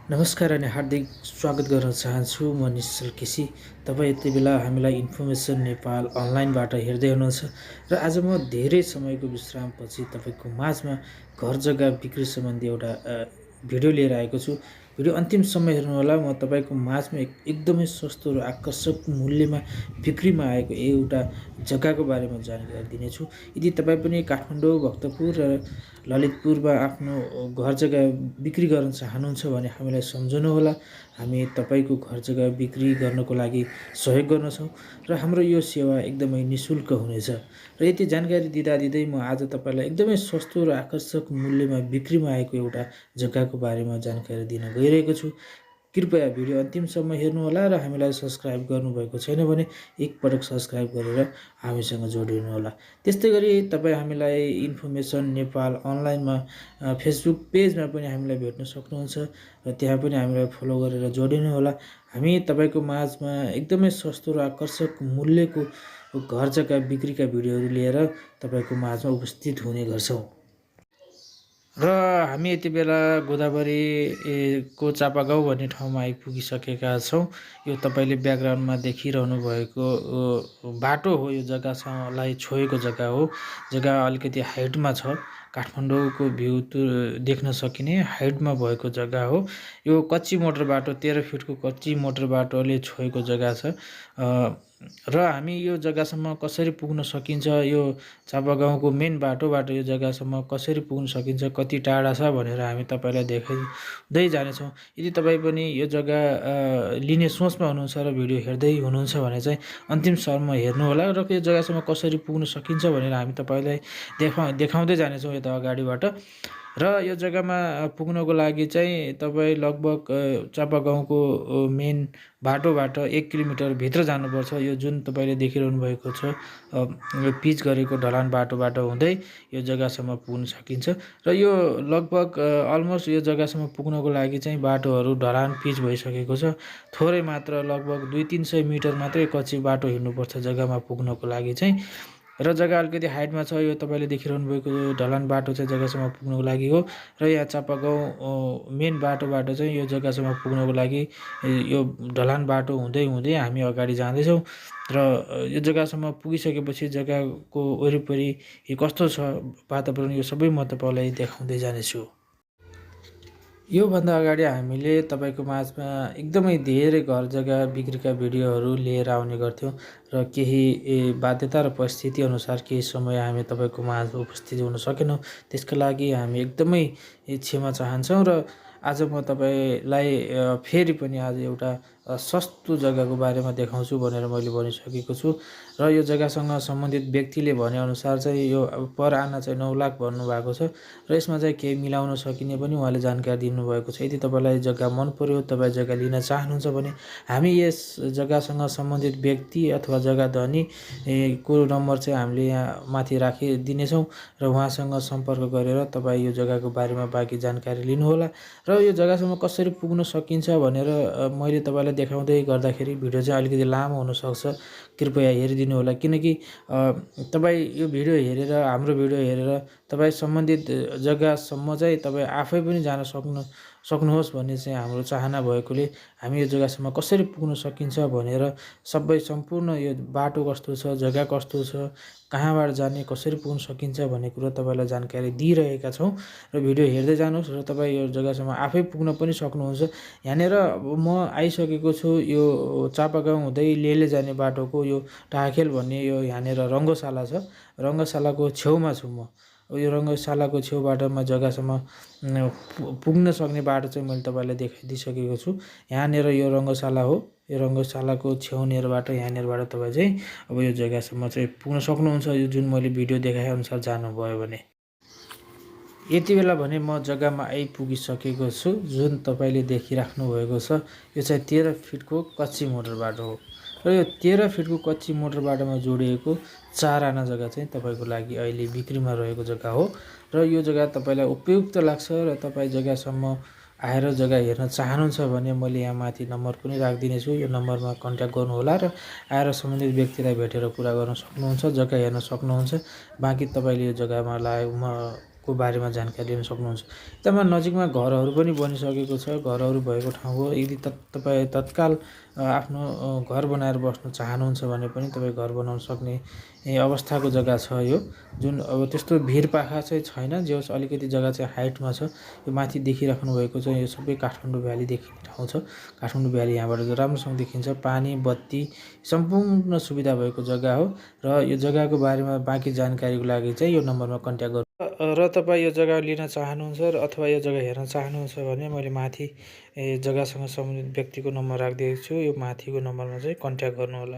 नमस्कार अनि हार्दिक स्वागत गर्न चाहन्छु। म निश्चल केसी। तपाईँ यति बेला हामीलाई इन्फर्मेसन नेपाल अनलाइनबाट हेर्दै हुनुहुन्छ र आज म धेरै समयको विश्रामपछि तपाईँको माझमा घर जग्गा बिक्री सम्बन्धी एउटा भिडियो लिएर आएको छु। भिडियो अन्तिमसम्म हेर्नुहोला। म तपाईँको माझमा एकदमै सस्तो र आकर्षक मूल्यमा बिक्रीमा आएको एउटा जग्गाको बारेमा जानकारी दिनेछु। यदि तपाईँ पनि काठमाडौँ, भक्तपुर र ललितपुरमा आफ्नो घर जग्गा बिक्री गर्न चाहनुहुन्छ भने हामीलाई सम्झनुहोला। हामी तपाईँको घर जग्गा बिक्री गर्नको लागि सहयोग गर्नेछौँ र हाम्रो यो सेवा एकदमै निःशुल्क हुनेछ। र यति जानकारी दिँदै म आज तपाईँलाई एकदमै सस्तो र आकर्षक मूल्यमा बिक्रीमा आएको एउटा जग्गाको बारेमा जानकारी दिन गइरहेको छु। कृपया भिडियो अन्तिमसम्म हेर्नुहोला र हामीलाई सब्सक्राइब गर्नुभएको छैन भने एकपटक सब्सक्राइब गरेर हामीसँग जोडिनुहोला। त्यस्तै गरी तपाईँ हामीलाई इन्फर्मेसन नेपाल अनलाइनमा फेसबुक पेजमा पनि हामीलाई भेट्न सक्नुहुन्छ र त्यहाँ पनि हामीलाई फलो गरेर जोडिनुहोला। हामी तपाईँको माझमा एकदमै सस्तो र आकर्षक मूल्यको घर जग्गा बिक्रीका भिडियोहरू लिएर तपाईँको माझमा उपस्थित हुने गर्छौँ। र हामी यति बेला गोदावरी को चापागाउँ भन्ने ठाउँमा आइपुगिसकेका छौँ। यो तपाईँले ब्याकग्राउन्डमा देखिरहनु भएको बाटो हो। यो जग्गासँगलाई छोएको जग्गा हो। जग्गा अलिकति हाइटमा छ। काठमाडौँको भ्यू देख्न सकिने हाइटमा भएको जग्गा हो। यो कच्ची मोटर बाटो 13 फिटको कच्ची मोटर बाटोले छोएको जग्गा छ। र हामी यो जग्गासम्म कसरी पुग्न सकिन्छ, यो चापागाउँको मेन बाटोबाट यो जग्गासम्म कसरी पुग्न सकिन्छ, कति टाढा छ भनेर हामी तपाईँलाई देखाउँदै जानेछौँ। यदि तपाईँ पनि यो जग्गा लिने सोचमा हुनुहुन्छ र भिडियो हेर्दै हुनुहुन्छ भने चाहिँ अन्तिमसम्म हेर्नुहोला र यो जग्गासम्म कसरी पुग्न सकिन्छ भनेर हामी तपाईँलाई देखाउँदै जानेछौँ यता अगाडिबाट। र यो जग्गामा पुग्नको लागि चाहिँ तपाईँ लगभग चापागाउँको मेन बाटोबाट 1 किलोमिटर भित्र जानुपर्छ। यो जुन तपाईँले देखिरहनु भएको छ पिच गरेको ढलान बाटोबाट हुँदै यो जग्गासम्म पुग्न सकिन्छ। र यो लगभग अलमोस्ट यो जग्गासम्म पुग्नको लागि चाहिँ बाटोहरू ढलान पिच भइसकेको छ। थोरै मात्र लगभग 200-300 मिटर मात्रै कच्ची बाटो हिँड्नुपर्छ जग्गामा पुग्नको लागि चाहिँ। र जग्गा अलिकति हाइटमा छ। यो तपाईँले देखिरहनु भएको ढलान बाटो चाहिँ जग्गासम्म पुग्नको लागि हो। र यहाँ चापागाउँ मेन बाटोबाट चाहिँ यो जग्गासम्म पुग्नको लागि यो ढलान बाटो हुँदै हुँदै हामी अगाडि जाँदैछौँ। र यो जग्गासम्म पुगिसकेपछि जग्गाको वरिपरि कस्तो छ वातावरण यो सबै म तपाईँलाई देखाउँदै जानेछु। योभन्दा अगाडि हामीले तपाईँको माझमा एकदमै धेरै घर जग्गा बिक्रीका भिडियोहरू लिएर आउने गर्थ्यौँ र केही बाध्यता र परिस्थिति अनुसार केही समय हामी तपाईँको माझमा उपस्थित हुन सकेनौँ। त्यसका लागि हामी एकदमै क्षमा चाहन्छौँ। र आज म तपाईँलाई फेरि पनि आज एउटा सस्तो जग्गाको बारेमा देखाउँछु भनेर मैले भनिसकेको छु। र यो जग्गासँग सम्बन्धित व्यक्तिले भनेअनुसार चाहिँ यो पर आना चाहिँ 9 लाख भन्नुभएको छ र यसमा चाहिँ केही मिलाउन सकिने पनि उहाँले जानकारी दिनुभएको छ। यदि तपाईँलाई जग्गा मन पर्यो, तपाईँ जग्गा लिन चाहनुहुन्छ भने हामी यस जग्गासँग सम्बन्धित व्यक्ति अथवा जग्गा धनी को नम्बर चाहिँ हामीले यहाँ माथि राखिदिनेछौँ र उहाँसँग सम्पर्क गरेर तपाईँ यो जग्गाको बारेमा बाँकी जानकारी लिनुहोला। र यो जग्गासम्म कसरी पुग्न सकिन्छ भनेर मैले तपाईँलाई देखाउँदै गर्दाखेरि भिडियो चाहिँ अलिकति लामो हुनसक्छ। कृपया हेरिदिनु होला। किनकि तपाईँ यो भिडियो हेरेर हाम्रो भिडियो हेरेर तपाईँ सम्बन्धित जग्गासम्म चाहिँ तपाईँ आफै पनि जान सक्नुहोस् भन्ने चाहिँ हाम्रो चाहना भएकोले हामी यो जग्गासम्म कसरी पुग्न सकिन्छ भनेर सबै सम्पूर्ण यो बाटो कस्तो छ, जग्गा कस्तो छ, कहाँबाट जाने, कसरी पुग्न सकिन्छ भन्ने कुरो तपाईँलाई जानकारी दिइरहेका छौँ। र भिडियो हेर्दै जानुहोस् र तपाईँ यो जग्गासम्म आफै पुग्न पनि सक्नुहुन्छ। यहाँनिर म आइसकेको छु। यो चापागाउँ हुँदै लेले जाने बाटोको यो टाखेल भन्ने यो यहाँनिर रङ्गशाला छ। रङ्गशालाको छेउमा छु म। यो रङ्गशालाको छेउबाटमा जग्गासम्म पुग्न सक्ने बाटो चाहिँ मैले तपाईँलाई देखाइदिइसकेको छु। यहाँनिर यो रङ्गशाला हो। यो रङ्गशालाको छेउनेरबाट यहाँनिरबाट तपाईँ चाहिँ अब यो जग्गासम्म चाहिँ पुग्न सक्नुहुन्छ यो जुन मैले भिडियो देखाएअनुसार जानुभयो भने। यति बेला भने म जग्गामा आइपुगिसकेको छु। जुन तपाईँले देखिराख्नु भएको छ यो चाहिँ 13 फिटको कच्ची मोटर बाटो हो। र यो 13 फिटको कच्ची मोटर बाटोमा जोडिएको 4 आना जग्गा चाहिँ तपाईँको लागि अहिले बिक्रीमा रहेको जग्गा हो। र यो जग्गा तपाईँलाई उपयुक्त लाग्छ र तपाईँ जग्गासम्म आएर जग्गा हेर्न चाहनुहुन्छ भने मैले यहाँ माथि नम्बर पनि राखिदिनेछु। यो नम्बरमा कन्ट्याक्ट गर्नुहोला र आएर सम्बन्धित व्यक्तिलाई भेटेर कुरा गर्न सक्नुहुन्छ, जग्गा हेर्न सक्नुहुन्छ। बाँकी तपाईँले यो जग्गामा को बारेमा जानकारी लिन सक्नुहुन्छ। एकदमै नजिकमा घरहरू पनि बनिसकेको छ। घरहरू भएको ठाउँ हो। यदि तपाईँ तत्काल आफ्नो घर बनाएर बस्न चाहनुहुन्छ भने पनि तपाईँ घर बनाउन सक्ने अवस्थाको जग्गा छ यो। जुन अब त्यस्तो भिरपाखा चाहिँ छैन। जे होस् अलिकति जग्गा चाहिँ हाइटमा छ। यो माथि देखिराख्नु भएको छ यो सबै काठमाडौँ भ्याली देखिने ठाउँ छ। काठमाडौँ भ्याली यहाँबाट राम्रोसँग देखिन्छ। पानी, बत्ती सम्पूर्ण सुविधा भएको जग्गा हो र यो जग्गाको बारेमा बाँकी जानकारीको लागि चाहिँ यो नम्बरमा कन्ट्याक्ट गर्नु र तपाईँ यो जग्गा लिन चाहनुहुन्छ अथवा यो जग्गा हेर्न चाहनुहुन्छ भने मैले माथि जग्गासँग सम्बन्धित व्यक्तिको नम्बर राखिदिएको छु। यो माथिको नम्बरमा चाहिँ कन्ट्याक्ट गर्नुहोला।